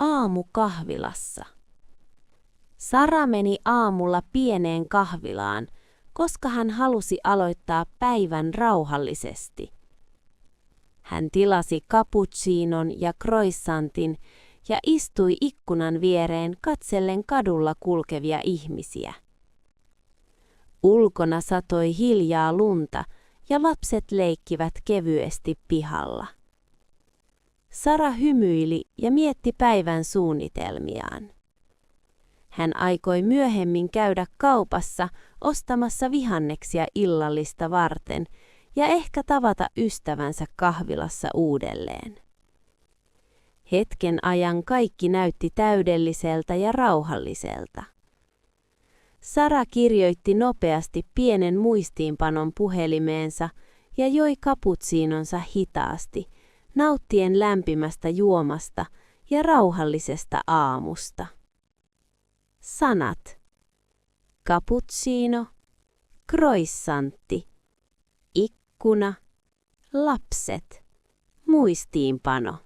Aamu kahvilassa. Sara meni aamulla pieneen kahvilaan, koska hän halusi aloittaa päivän rauhallisesti. Hän tilasi cappuccinon ja croissantin ja istui ikkunan viereen katsellen kadulla kulkevia ihmisiä. Ulkona satoi hiljaa lunta ja lapset leikkivät kevyesti pihalla. Sara hymyili ja mietti päivän suunnitelmiaan. Hän aikoi myöhemmin käydä kaupassa ostamassa vihanneksia illallista varten ja ehkä tavata ystävänsä kahvilassa uudelleen. Hetken ajan kaikki näytti täydelliseltä ja rauhalliselta. Sara kirjoitti nopeasti pienen muistiinpanon puhelimeensa ja joi cappuccinonsa hitaasti, nauttien lämpimästä juomasta ja rauhallisesta aamusta. Sanat: cappuccino, croissantti, ikkuna, lapset, muistiinpano.